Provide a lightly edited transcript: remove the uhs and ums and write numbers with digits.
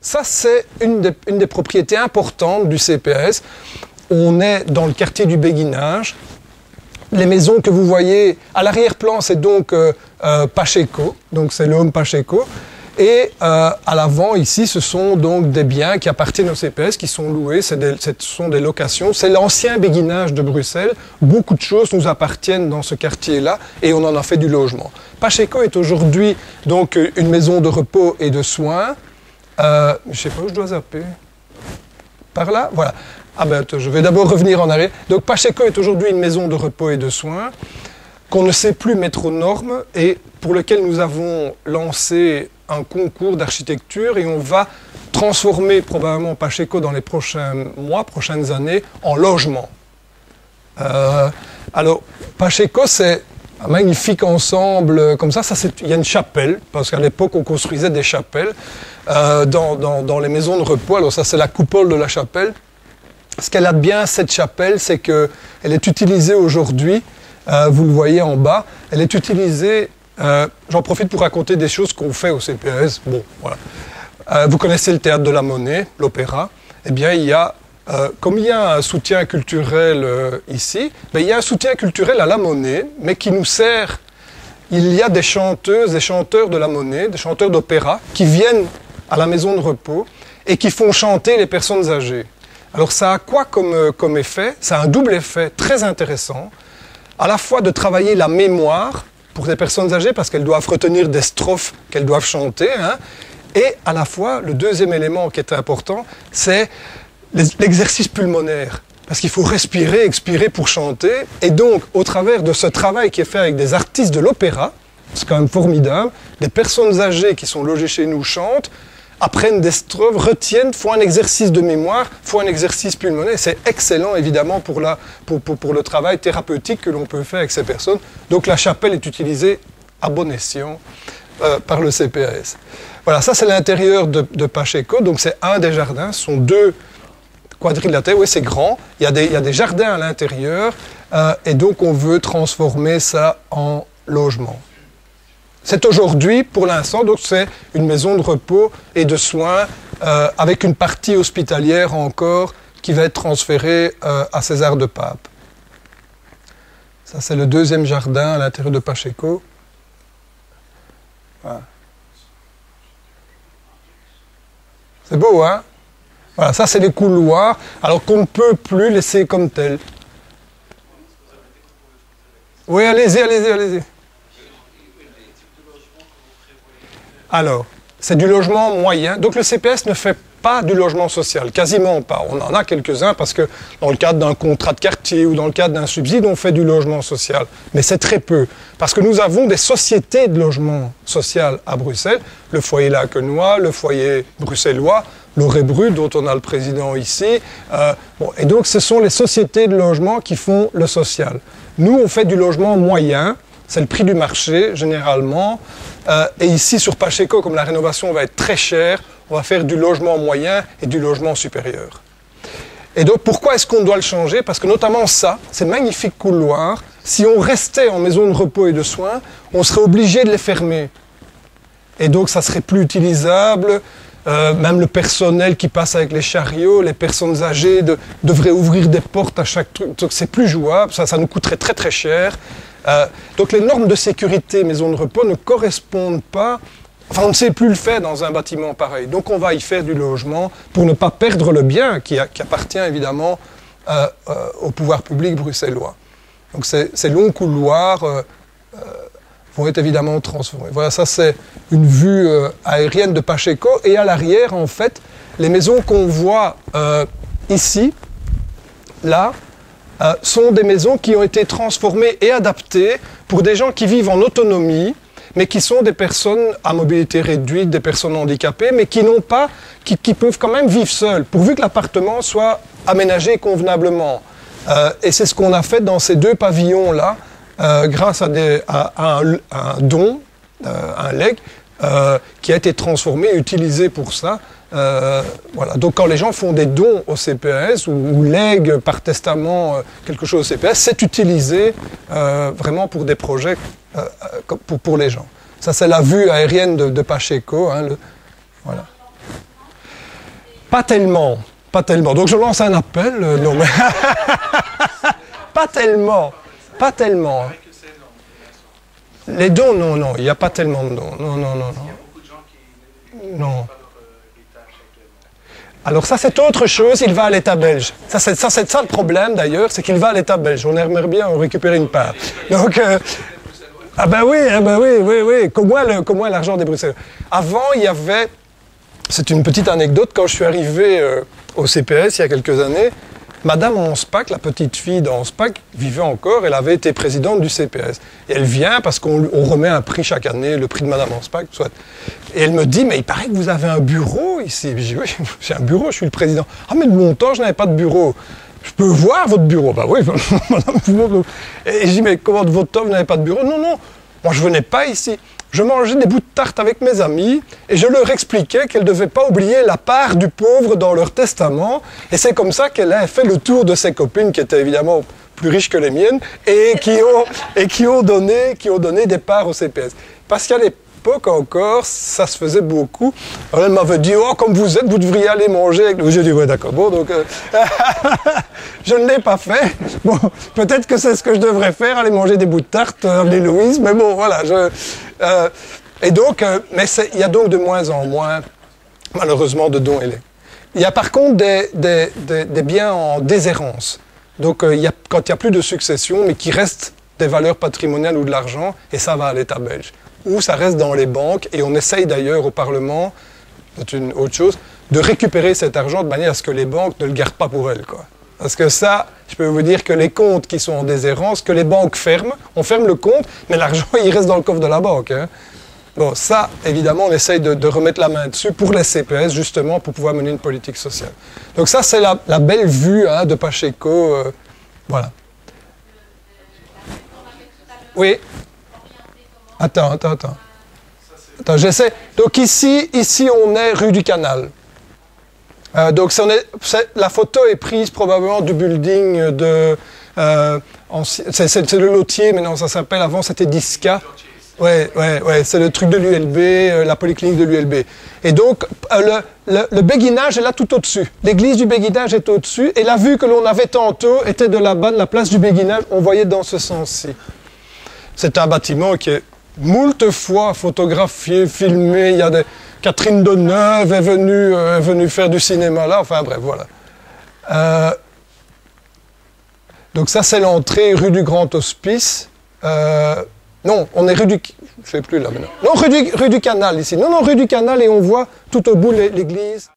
Ça, c'est une des propriétés importantes du CPS. On est dans le quartier du Béguinage. Les maisons que vous voyez à l'arrière-plan, c'est donc Pacheco, donc c'est le home Pacheco. Et à l'avant, ici, ce sont donc des biens qui appartiennent au CPS, qui sont loués, ce sont des locations. C'est l'ancien Béguinage de Bruxelles. Beaucoup de choses nous appartiennent dans ce quartier-là et on en a fait du logement. Pacheco est aujourd'hui donc une maison de repos et de soins. Je ne sais pas où je dois zapper. Par là? Voilà. Ah ben, attends, je vais d'abord revenir en arrière. Donc Pacheco est aujourd'hui une maison de repos et de soins qu'on ne sait plus mettre aux normes et pour lequel nous avons lancé un concours d'architecture et on va transformer probablement Pacheco dans les prochains mois, prochaines années, en logement. Alors, Pacheco, c'est un magnifique ensemble comme ça. Il y a une chapelle, parce qu'à l'époque, on construisait des chapelles dans les maisons de repos. Alors ça, c'est la coupole de la chapelle. Ce qu'elle a de bien, cette chapelle, c'est qu'elle est utilisée aujourd'hui, vous le voyez en bas, elle est utilisée, j'en profite pour raconter des choses qu'on fait au CPS. Bon, voilà. Vous connaissez le théâtre de la Monnaie, l'opéra. Eh bien, comme il y a un soutien culturel ici, il y a un soutien culturel à la Monnaie, mais qui nous sert. Il y a des chanteuses et chanteurs de la Monnaie, des chanteurs d'opéra, qui viennent à la maison de repos et qui font chanter les personnes âgées. Alors ça a quoi comme effet? Ça a un double effet très intéressant, à la fois de travailler la mémoire pour les personnes âgées, parce qu'elles doivent retenir des strophes qu'elles doivent chanter, hein, et à la fois, le deuxième élément qui est important, c'est l'exercice pulmonaire. Parce qu'il faut respirer, expirer pour chanter, et donc au travers de ce travail qui est fait avec des artistes de l'opéra, c'est quand même formidable, des personnes âgées qui sont logées chez nous chantent, apprennent des strophes, retiennent, font un exercice de mémoire, font un exercice pulmonaire. C'est excellent, évidemment, pour le travail thérapeutique que l'on peut faire avec ces personnes. Donc la chapelle est utilisée à bon escient par le CPS. Voilà, ça c'est l'intérieur de Pacheco. Donc c'est un des jardins, ce sont deux quadrilatères, oui c'est grand. Il y a des jardins à l'intérieur et donc on veut transformer ça en logement. C'est aujourd'hui, pour l'instant, donc c'est une maison de repos et de soins avec une partie hospitalière encore qui va être transférée à César de Pape. Ça, c'est le deuxième jardin à l'intérieur de Pacheco. Voilà. C'est beau, hein? Voilà, ça, c'est les couloirs, alors qu'on ne peut plus laisser comme tel. Oui, allez-y, allez-y, allez-y. Alors, c'est du logement moyen. Donc le CPS ne fait pas du logement social, quasiment pas. On en a quelques-uns parce que dans le cadre d'un contrat de quartier ou dans le cadre d'un subside, on fait du logement social. Mais c'est très peu. Parce que nous avons des sociétés de logement social à Bruxelles. Le foyer Lacquenois, le foyer bruxellois, l'Orebru, dont on a le président ici. Et donc ce sont les sociétés de logement qui font le social. Nous, on fait du logement moyen. C'est le prix du marché, généralement. Et ici, sur Pacheco, comme la rénovation va être très chère, on va faire du logement moyen et du logement supérieur. Et donc, pourquoi est-ce qu'on doit le changer? Parce que notamment ça, ces magnifiques couloirs, si on restait en maison de repos et de soins, on serait obligé de les fermer. Et donc, ça serait plus utilisable. Même le personnel qui passe avec les chariots, les personnes âgées devraient ouvrir des portes à chaque truc. Donc, c'est plus jouable. Ça nous coûterait très, très cher. Donc les normes de sécurité maison de repos ne correspondent pas, enfin on ne sait plus le faire dans un bâtiment pareil. Donc on va y faire du logement pour ne pas perdre le bien qui appartient évidemment au pouvoir public bruxellois. Donc ces longs couloirs vont être évidemment transformés. Voilà, ça c'est une vue aérienne de Pacheco. Et à l'arrière, en fait, les maisons qu'on voit ici, là, sont des maisons qui ont été transformées et adaptées pour des gens qui vivent en autonomie, mais qui sont des personnes à mobilité réduite, des personnes handicapées, mais qui n'ont pas, qui peuvent quand même vivre seules, pourvu que l'appartement soit aménagé convenablement. Et c'est ce qu'on a fait dans ces deux pavillons-là, grâce à un don, un leg, qui a été transformé et utilisé pour ça. Voilà. Donc quand les gens font des dons au CPS ou lèguent par testament quelque chose au CPS, c'est utilisé vraiment pour des projets pour les gens. Ça c'est la vue aérienne de Pacheco. Hein, voilà. Pas tellement, pas tellement. Donc je lance un appel, non mais... Pas tellement, pas tellement. Les dons, non, non, il n'y a pas tellement de dons. Non, non, non, non. Non. Alors ça, c'est autre chose, il va à l'État belge. Ça, c'est ça le problème, d'ailleurs, c'est qu'il va à l'État belge. On aimerait bien en récupérer une part. Donc, ah ben oui, oui, oui. Comment l'argent des Bruxelles. Avant, il y avait... C'est une petite anecdote, quand je suis arrivé au CPS il y a quelques années, Madame Anspach, la petite fille d'Anspach, vivait encore, elle avait été présidente du CPS. Et elle vient parce qu'on remet un prix chaque année, le prix de Madame Anspach, soit. Et elle me dit, mais il paraît que vous avez un bureau ici. Je dis, oui, j'ai un bureau, je suis le président. Ah, mais de mon temps, je n'avais pas de bureau. Je peux voir votre bureau? Bah oui, madame. Et je dis, mais comment de votre temps, vous n'avez pas de bureau? Non, non, moi je venais pas ici. Je mangeais des bouts de tarte avec mes amis et je leur expliquais qu'elles ne devaient pas oublier la part du pauvre dans leur testament. Et c'est comme ça qu'elle a fait le tour de ses copines, qui étaient évidemment plus riches que les miennes, et qui ont donné des parts au CPS. Parce qu'à l'époque encore, ça se faisait beaucoup. Alors elle m'avait dit, oh, comme vous êtes, vous devriez aller manger avec nous. J'ai dit, ouais, d'accord. Bon, donc, je ne l'ai pas fait. Bon, peut-être que c'est ce que je devrais faire, aller manger des bouts de tarte, les Louise, mais bon, voilà. Et donc, mais il y a donc de moins en moins, malheureusement, de dons et legs. Il y a par contre des biens en déshérence. Donc, quand il n'y a plus de succession, mais qui restent des valeurs patrimoniales ou de l'argent, et ça va à l'État belge. Ou ça reste dans les banques, et on essaye d'ailleurs au Parlement, c'est une autre chose, de récupérer cet argent de manière à ce que les banques ne le gardent pas pour elles, quoi. Parce que ça, je peux vous dire que les comptes qui sont en déshérence, que les banques ferment, on ferme le compte, mais l'argent, il reste dans le coffre de la banque. Hein. Bon, ça, évidemment, on essaye de remettre la main dessus pour les CPS, justement, pour pouvoir mener une politique sociale. Donc ça, c'est la belle vue hein, de Pacheco. Voilà. Oui. Attends, j'essaie. Donc ici, on est rue du Canal. Donc la photo est prise probablement du building de... c'est le lotier, mais non, ça s'appelle, avant c'était Disca. Ouais, c'est le truc de l'ULB, la polyclinique de l'ULB. Et donc, le béguinage est là tout au-dessus. L'église du béguinage est au-dessus, et la vue que l'on avait tantôt était de là-bas, de la place du béguinage, on voyait dans ce sens-ci. C'est un bâtiment qui est moult fois photographié, filmé, il y a des... Catherine Deneuve est venue faire du cinéma là, enfin bref, voilà. Donc ça c'est l'entrée rue du Grand Hospice. Non, on est rue du... Je ne sais plus là maintenant. Non, rue du Canal ici. Non, rue du Canal et on voit tout au bout l'église.